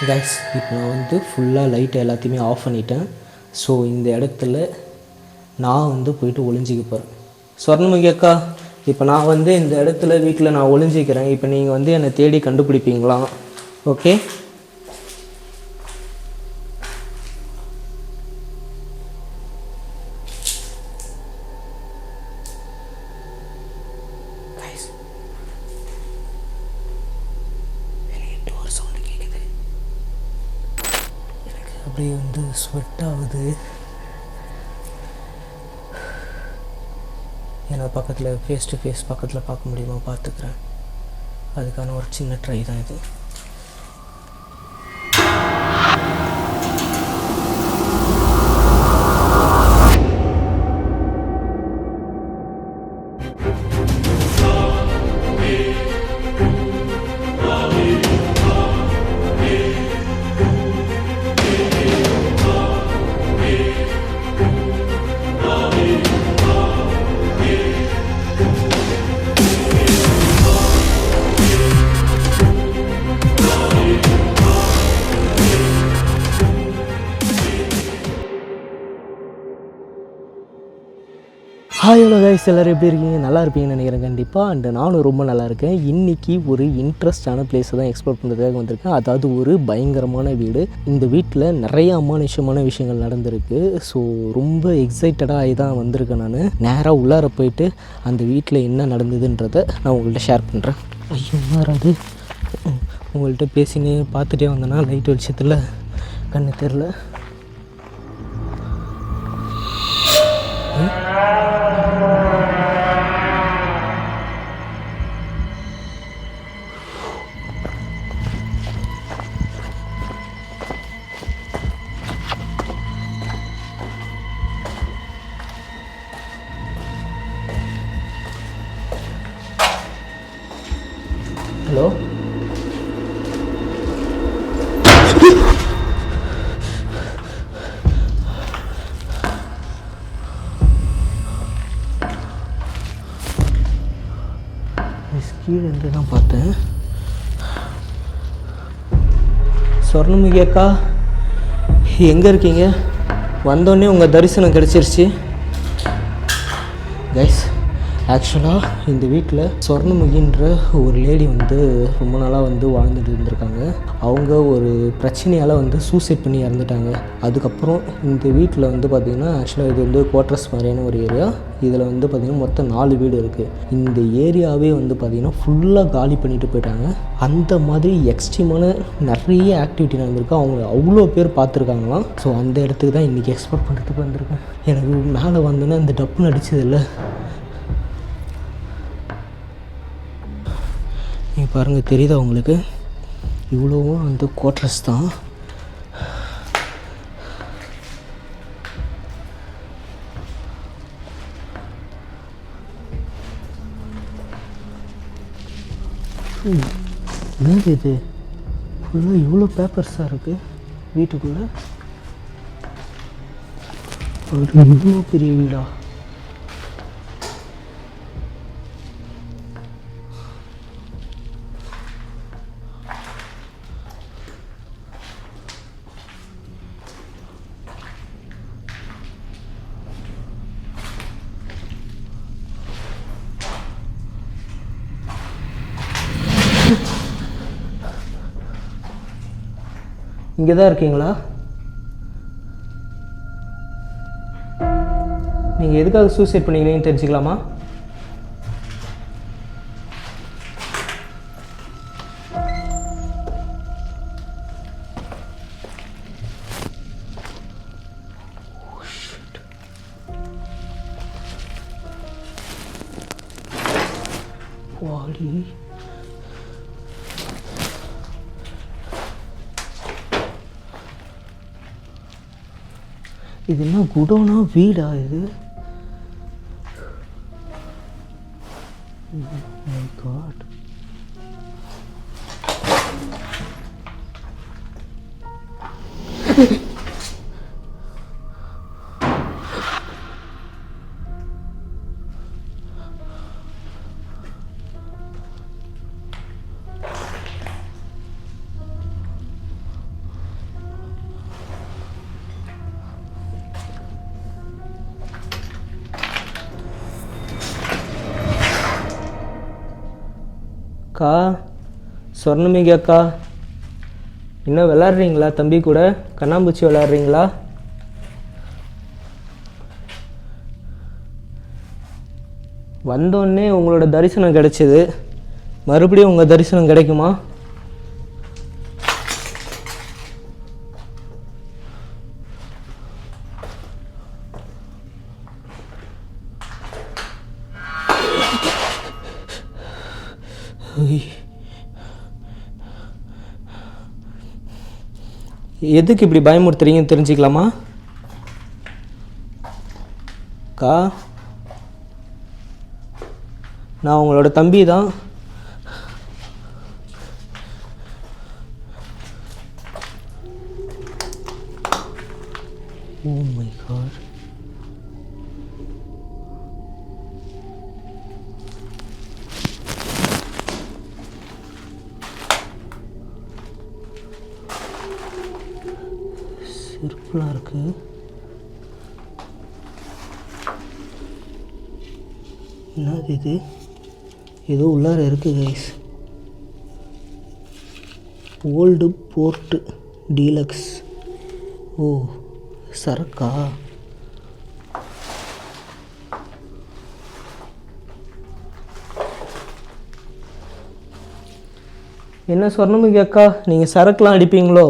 Guys, இப்போ நான் வந்து ஃபுல்லாக லைட் எல்லாத்தையுமே ஆஃப் பண்ணிட்டேன். ஸோ இந்த இடத்துல நான் வந்து போயிட்டு ஒளிஞ்சிக்க போகிறேன். சொர்ணமுகி அக்கா, இப்போ நான் வந்து இந்த இடத்துல வீட்டில் நான் ஒளிஞ்சிக்கிறேன். இப்போ நீங்கள் வந்து என்னை தேடி கண்டுபிடிப்பீங்களா? ஓகே. அப்படியே வந்து ஸ்வெட் ஆகுது. ஏன்னா பக்கத்தில் ஃபேஸ் டு ஃபேஸ் பக்கத்தில் பார்க்க முடியுமா பார்த்துக்கிறேன். அதுக்கான ஒரு சின்ன ட்ரை தான் இது. ஹாய் ஹலோ கைஸ், எல்லோரும் எப்படி இருக்கீங்க? நல்லா இருப்பீங்கன்னு நினைக்கிறேன் கண்டிப்பாக. அண்ட் நானும் ரொம்ப நல்லா இருக்கேன். இன்றைக்கி ஒரு இன்ட்ரெஸ்டான பிளேஸை தான் எக்ஸ்ப்ளோர் பண்ணுறதுக்காக வந்திருக்கேன். அதாவது ஒரு பயங்கரமான வீடு. இந்த வீட்டில் நிறைய அமானுஷமான விஷயங்கள் நடந்திருக்கு. ஸோ ரொம்ப எக்ஸைட்டடாக ஆகி தான் வந்திருக்கேன். நான் நேராக உள்ளார போயிட்டு அந்த வீட்டில் என்ன நடந்ததுன்றதை நான் உங்கள்கிட்ட ஷேர் பண்ணுறேன். ஐயோ, அது உங்கள்கிட்ட பேசினே பார்த்துட்டே வந்தேன்னா லைட் வெளிச்சத்தில் கண்ணு தெரில. ஹலோ, கீழே இருந்து தான் பார்த்தேன். சொர்ணமுகி அக்கா, எங்கே இருக்கீங்க? வந்தோடனே உங்கள் தரிசனம் கிடச்சிருச்சு. கைஸ், ஆக்சுவலாக இந்த வீட்டில் சொர்ணமுகின்ற ஒரு லேடி வந்து ரொம்ப நாளாக வந்து வாழ்ந்துட்டு இருந்திருக்காங்க. அவங்க ஒரு பிரச்சனையால் வந்து சூசைட் பண்ணி இறந்துட்டாங்க. அதுக்கப்புறம் இந்த வீட்டில் வந்து பார்த்திங்கன்னா, ஆக்சுவலாக இது வந்து குவார்ட்டர்ஸ் மாதிரியான ஒரு ஏரியா. இதில் வந்து பார்த்திங்கன்னா மொத்தம் 4 வீடு இருக்குது. இந்த ஏரியாவே வந்து பார்த்திங்கன்னா ஃபுல்லாக காலி பண்ணிட்டு போயிட்டாங்க. அந்த மாதிரி எக்ஸ்ட்ரீமான நிறைய ஆக்டிவிட்டி நடந்திருக்கு. அவங்க அவ்வளோ பேர் பார்த்துருக்காங்களாம். ஸோ அந்த இடத்துக்கு தான் இன்றைக்கி எக்ஸ்ப்ளோர் பண்ணுறதுக்கு வந்திருக்கேன். எனக்கு மேலே வந்தோன்னே இந்த டப்புன்னு அடிச்சதில்லை. நீங்கள் பாருங்கள், தெரியுதா உங்களுக்கு? இவ்வளோவும் அந்த குவார்ட்டர்ஸ் தான். என்னது இது? ஃபுல்லாக இவ்வளோ பேப்பர்ஸாக இருக்குது வீட்டுக்குள்ளே. ஒரு இவ்வளோ பெரிய வீடா? இங்கே தான் இருக்கீங்களா? நீங்கள் எதுக்காக சூசைட் பண்ணிக்கிறீங்கன்னு தெரிஞ்சுக்கலாமா? வாடி, இது என்ன குடோனா வீடா இது? My God. அக்கா, சொர்ணமிகு அக்கா, இன்னும் விளாட்றீங்களா? தம்பி கூட கண்ணாம்பூச்சி விளாட்றீங்களா? வந்தோடனே உங்களோட தரிசனம் கிடைச்சிது, மறுபடியும் உங்கள் தரிசனம் கிடைக்குமா? எதுக்கு இப்படி பயமுறுத்துறீங்கன்னு தெரிஞ்சுக்கலாமா? அக்கா, நான் உங்களோட தம்பி தான். Oh my god. சிறப்பாக இருக்கு. என்னது இது? ஏதோ உள்ளார இருக்கு guys. Old port deluxe. Oh, சரக்கா? என்ன சொர்ணமிகு அக்கா, நீங்கள் சரக்குலாம் அடிப்பீங்களோ?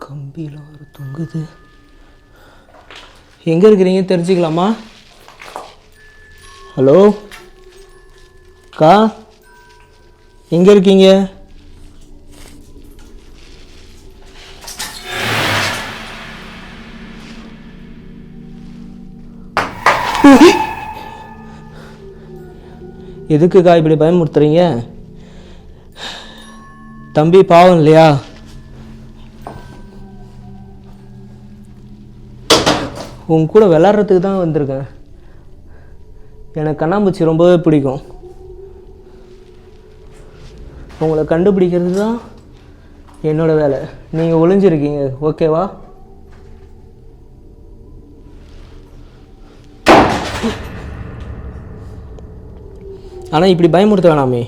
கம்பிலாம் ஒரு தொங்குது. எங்கே இருக்கிறீங்க தெரிஞ்சுக்கலாமா? ஹலோ அக்கா, எங்கே இருக்கீங்க? எதுக்குக்கா இப்படி பயமுறுத்துறீங்க? தம்பி பாவம் இல்லையா? உங்க கூட விளாட்றதுக்கு தான் வந்திருக்கேன். எனக்கு கண்ணாம்பூச்சி ரொம்பவே பிடிக்கும். உங்களை கண்டுபிடிக்கிறது தான் என்னோடய வேலை. நீங்கள் ஒளிஞ்சிருக்கீங்க, ஓகேவா? ஆனால் இப்படி பயமுறுத்த வேணாமே.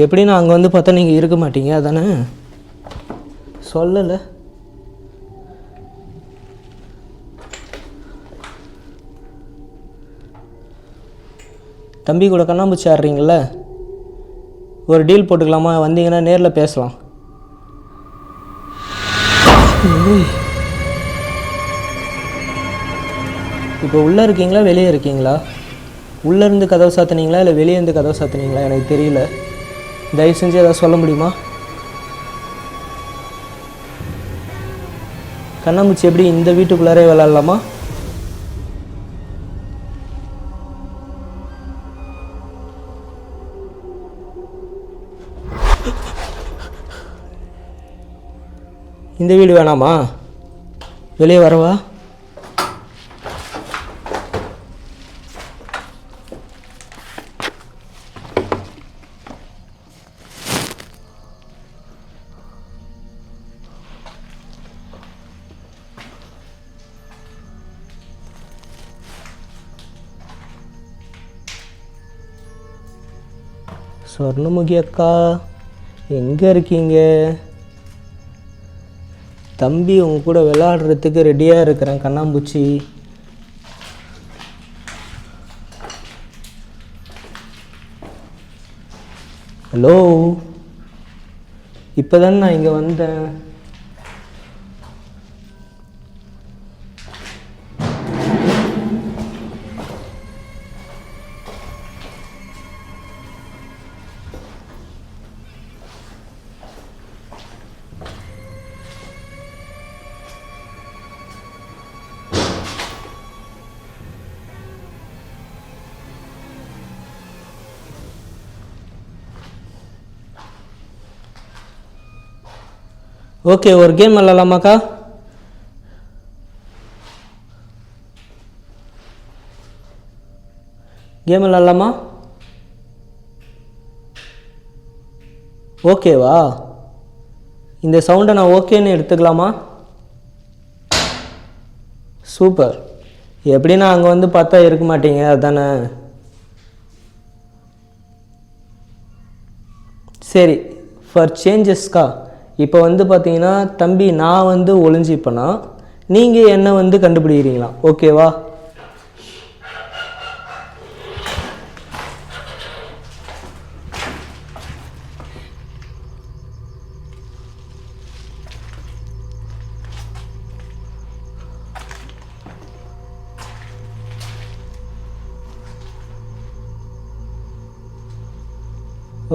எப்படி நான் அங்கே வந்து பார்த்தா நீங்கள் இருக்க மாட்டீங்க, அதானே? சொல்லலை. தம்பி கூட கண்ணாம்பூச்சி ஆடுறீங்கள, ஒரு டீல் போட்டுக்கலாமா? வந்தீங்கன்னா நேரில் பேசலாம். இப்போ உள்ளே இருக்கீங்களா வெளியே இருக்கீங்களா? உள்ளேருந்து கதவை சாத்துனீங்களா இல்லை வெளியே இருந்து கதவை சாத்துனீங்களா? எனக்கு தெரியல. தயவு செஞ்சு எதாவது சொல்ல முடியுமா? கண்ணாம்பூச்சி எப்படி இந்த வீட்டுக்குள்ளாரே விளாட்லாமா? இந்த வீடு வேணாமா? வெளியே வரவா? சொர்ணமுகி அக்கா, எங்கே இருக்கீங்க? தம்பி உங்க கூட விளையாடுறதுக்கு ரெடியாக இருக்கிறேன் கண்ணாம்பூச்சி. ஹலோ, இப்போ தானே நான் இங்கே வந்தேன். ஓகே, ஒரு கேம் விளாட்லாமாக்கா? கேம் விளாட்லாமா? ஓகேவா? இந்த சவுண்டை நான் ஓகேன்னு எடுத்துக்கலாமா? சூப்பர். எப்படின்னா அங்கே வந்து பார்த்தா இருக்க மாட்டீங்க அதானே? சரி, ஃபார் சேஞ்சஸ்க்கா இப்போ வந்து பார்த்தீங்கன்னா தம்பி நான் வந்து ஒளிஞ்சிப்பேனா நீங்கள் என்ன வந்து கண்டுபிடிக்கிறீங்களா? ஓகேவா?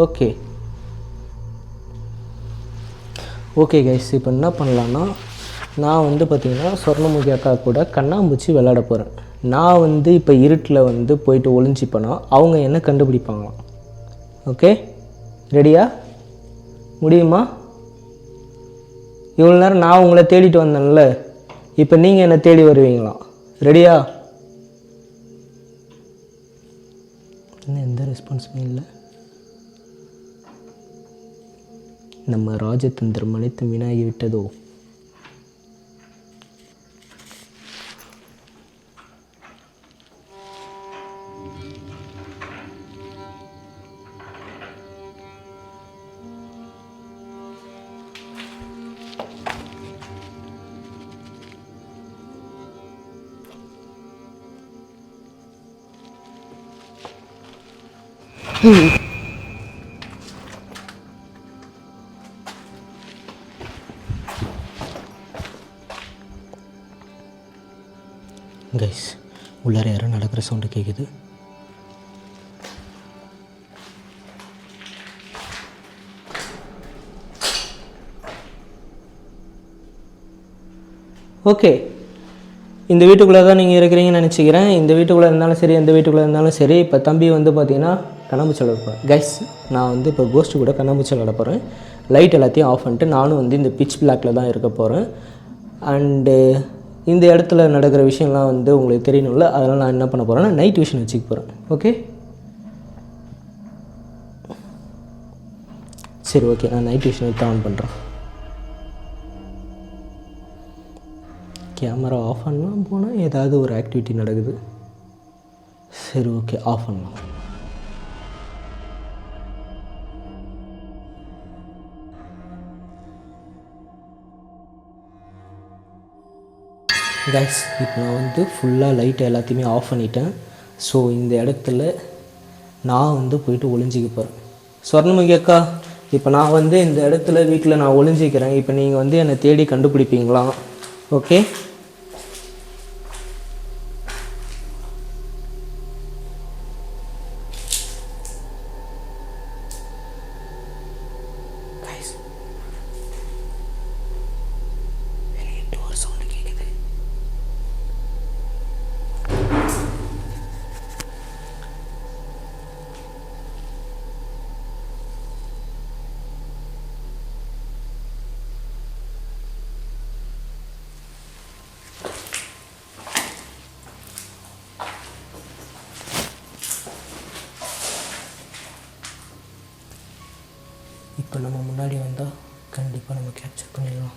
ஓகே ஓகே கைஸ், இப்போ என்ன பண்ணலான்னா நான் வந்து பார்த்திங்கன்னா சொர்ணமுகி அக்கா கூட கண்ணாம்பூச்சி விளையாட போகிறேன். நான் வந்து இப்போ இருட்டில் வந்து போயிட்டு ஒளிஞ்சிப்பேனா அவங்க என்ன கண்டுபிடிப்பாங்களாம். ஓகே, ரெடியா? முடியுமா? இவ்வளோ நேரம் நான் உங்களை தேடிட்டு வந்தேன்ல, இப்போ நீங்கள் என்னை தேடி வருவீங்களாம். ரெடியா? இன்னும் எந்த ரெஸ்பான்ஸுமே இல்லை. நம்ம ராஜதந்திரம் அனைத்தும் வீணாகி விட்டதோ? கைஸ், உள்ளார யாரும் நடக்கிற சவுண்டு கேட்குது. ஓகே, இந்த வீட்டுக்குள்ளே தான் நீங்கள் இருக்கிறீங்கன்னு நினச்சிக்கிறேன். இந்த வீட்டுக்குள்ளே இருந்தாலும் சரி, எந்த வீட்டுக்குள்ளே இருந்தாலும் சரி, இப்போ தம்பி வந்து பார்த்தீங்கன்னா கண்ணாம்பூச்சி விளாட போகிறேன். கைஸ், நான் வந்து இப்போ கோஸ்ட்டு கூட கண்ணாம்பூச்சி விளாட போகிறேன். லைட் எல்லாத்தையும் ஆஃப் பண்ணிட்டு நானும் வந்து இந்த பிட்ச் பிளாக்கில் தான் இருக்க போகிறேன். அண்டு இந்த இடத்துல நடக்கிற விஷயம்லாம் வந்து உங்களுக்கு தெரியணும்ல, அதனால் நான் என்ன பண்ண போகிறேன்னா நைட் விஷன் வச்சுக்க போகிறேன். ஓகே, சரி ஓகே, நான் நைட் விஷன் எடுத்து ஆன் பண்ணுறேன். கேமரா ஆஃப் பண்ணலாம் போனால் ஏதாவது ஒரு ஆக்டிவிட்டி நடக்குது. சரி ஓகே, ஆஃப் பண்ணலாம். கைஸ், இப்போ நான் வந்து ஃபுல்லாக லைட் எல்லாத்தையுமே ஆஃப் பண்ணிட்டேன். ஸோ இந்த இடத்துல நான் வந்து போயிட்டு ஒளிஞ்சிக்க போகிறேன். சொர்ணமுகி அக்கா, இப்போ நான் வந்து இந்த இடத்துல வீட்டில் நான் ஒளிஞ்சிக்கிறேன். இப்போ நீங்கள் வந்து என்னை தேடி கண்டுபிடிப்பீங்களா? ஓகே, இப்போ நம்ம முன்னாடி வந்தால் கண்டிப்பாக நம்ம கேப்சர் பண்ணிடலாம்.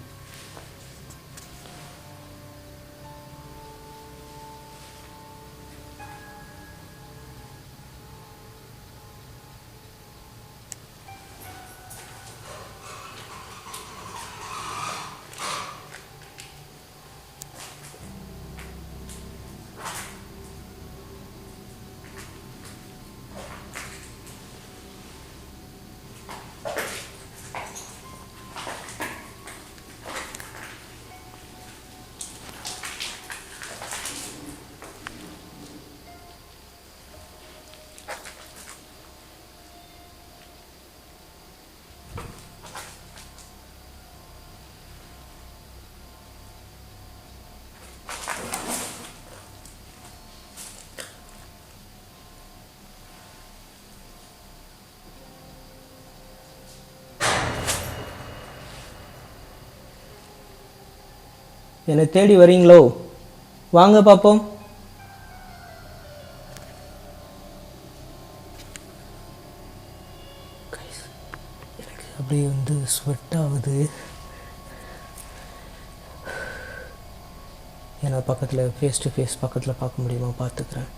என்னை தேடி வரீங்களோ? வாங்க பார்ப்போம். எனக்கு அப்படியே வந்து ஸ்வெட் ஆகுது. என்னை பக்கத்தில் ஃபேஸ் டு ஃபேஸ் பக்கத்தில் பார்க்க முடியுமா பார்த்துக்கிறேன்.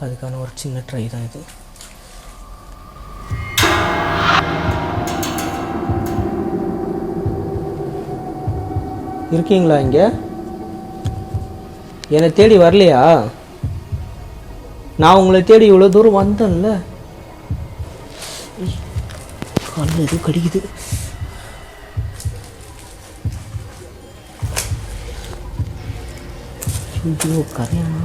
அதுக்கான ஒரு சின்ன ட்ரை தான் இது. இருக்கீங்களா இங்கே? என்னை தேடி வரலையா? நான் உங்களை தேடி இவ்வளோ தூரம் வந்தேன்ல. காலில் எதுவும் கடிக்குது. ஐயோ கரையாமா.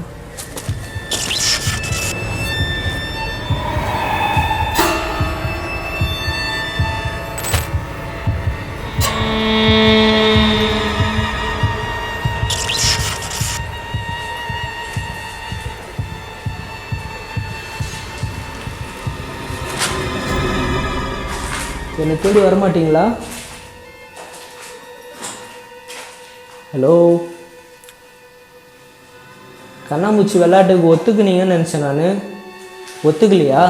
என்னை தேடி வரமாட்டீங்களா? ஹலோ, கண்ணாமூச்சி விளையாட்டுக்கு ஒத்துக்குனீங்கன்னு நினச்சேன் நான். ஒத்துக்கலையா?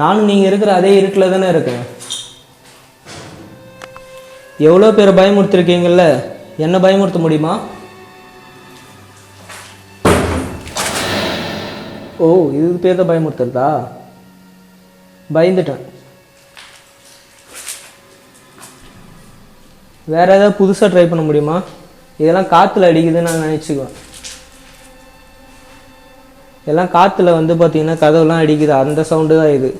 நானும் நீங்கள் இருக்கிற அதே இருட்டில் தானே இருக்கேன். எவ்வளோ பேரை பயமுறுத்திருக்கீங்கள்ல, என்ன பயமுறுத்த முடியுமா? ஓ, இதுக்கு பேர் தான் பயமுறுத்துறதா? பயந்துட்டேன். வேறு ஏதாவது புதுசாக ட்ரை பண்ண முடியுமா? இதெல்லாம் காற்றுல அடிக்குதுன்னு நான் நினச்சிக்குவேன். எல்லாம் காற்றுல வந்து பார்த்திங்கன்னா கதவுலாம் அடிக்குது, அந்த சவுண்டு தான் இது.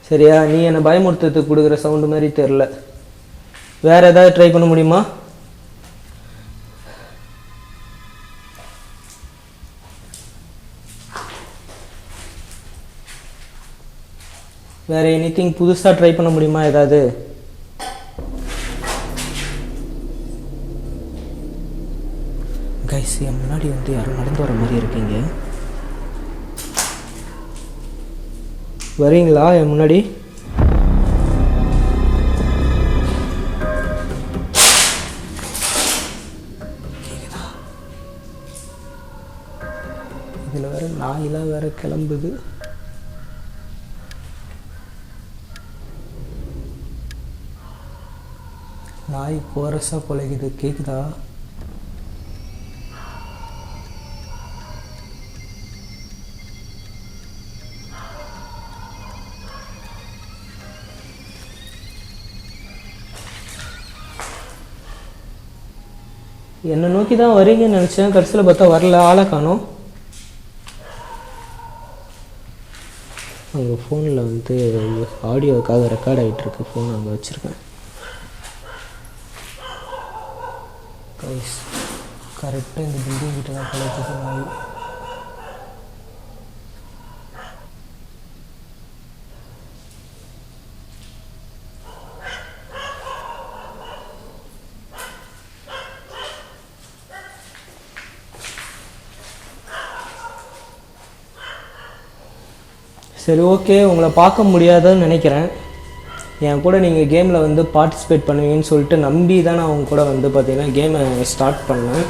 சரியா? நீ என்னை பயமுறுத்துறதுக்கு கொடுக்குற சவுண்டு மாதிரி தெரில. வேறு ஏதாவது ட்ரை பண்ண முடியுமா? வேறு எனிதிங் புதுசாக ட்ரை பண்ண முடியுமா ஏதாவது? கைஸ், என் முன்னாடி வந்து யாரும் நடந்து வர மாதிரி இருக்கீங்க. வரீங்களா என் முன்னாடி? கேக்குதா? இதில் வேற நாயெல்லாம் வேற கிளம்புது. நாய் கோரஸாக குலைக்குது. கேட்குதா? என்னை நோக்கி தான் வரீங்கன்னு நினச்சேன். கடைசியில் பார்த்தா வரல, ஆளை காணோம். அங்கே ஃபோனில் வந்து ஆடியோக்காக ரெக்கார்ட் ஆகிட்டுருக்கு. ஃபோன் அங்கே வச்சுருக்கேன். கைஸ், கரெக்டாக இந்த பில்டிங் கிட்ட தான் கலைக்குது நாய். சரி, ஓகே, உங்களை பார்க்க முடியாதுன்னு நினைக்கிறேன். என் கூட நீங்கள் கேமில் வந்து பார்ட்டிசிபேட் பண்ணுவீங்கன்னு சொல்லிட்டு நம்பி தான் நான் அவங்க கூட வந்து பார்த்திங்கன்னா கேமை ஸ்டார்ட் பண்ணேன்.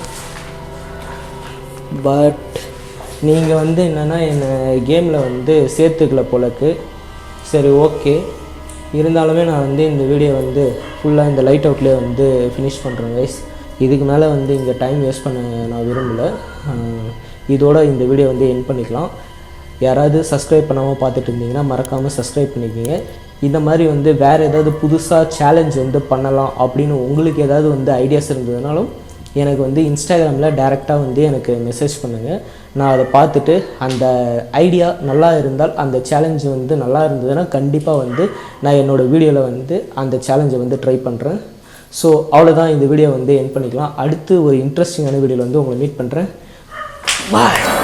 பட் நீங்கள் வந்து என்னென்னா என்னை கேமில் வந்து சேர்த்துக்கல போலக்கு. சரி, ஓகே, இருந்தாலுமே நான் வந்து இந்த வீடியோ வந்து ஃபுல்லாக இந்த லைட் அவுட்லேயே வந்து ஃபினிஷ் பண்ணுறேன் கைஸ். இதுக்கு மேலே வந்து இங்கே டைம் வேஸ்ட் பண்ண நான் விரும்பலை. இதோட இந்த வீடியோ வந்து எண்ட் பண்ணிக்கலாம். யாராவது சப்ஸ்கிரைப் பண்ணாமல் பார்த்துட்டு இருந்தீங்கன்னா மறக்காமல் சப்ஸ்கிரைப் பண்ணிக்கோங்க. இந்த மாதிரி வந்து வேறு ஏதாவது புதுசாக சேலஞ்ச் வந்து பண்ணலாம் அப்படின்னு உங்களுக்கு ஏதாவது வந்து ஐடியாஸ் இருந்ததுனாலும் எனக்கு வந்து இன்ஸ்டாகிராமில் டைரெக்டாக வந்து எனக்கு மெசேஜ் பண்ணுங்கள். நான் அதை பார்த்துட்டு அந்த ஐடியா நல்லா இருந்தால், அந்த சேலஞ்சு வந்து நல்லா இருந்ததுன்னா கண்டிப்பாக வந்து நான் என்னோடய வீடியோவில் வந்து அந்த சேலஞ்சை வந்து ட்ரை பண்ணுறேன். ஸோ அவ்வளோதான், இந்த வீடியோ வந்து எண்ட் பண்ணிக்கலாம். அடுத்து ஒரு இன்ட்ரெஸ்டிங்கான வீடியோவில் வந்து உங்களை மீட் பண்ணுறேன். பாய்.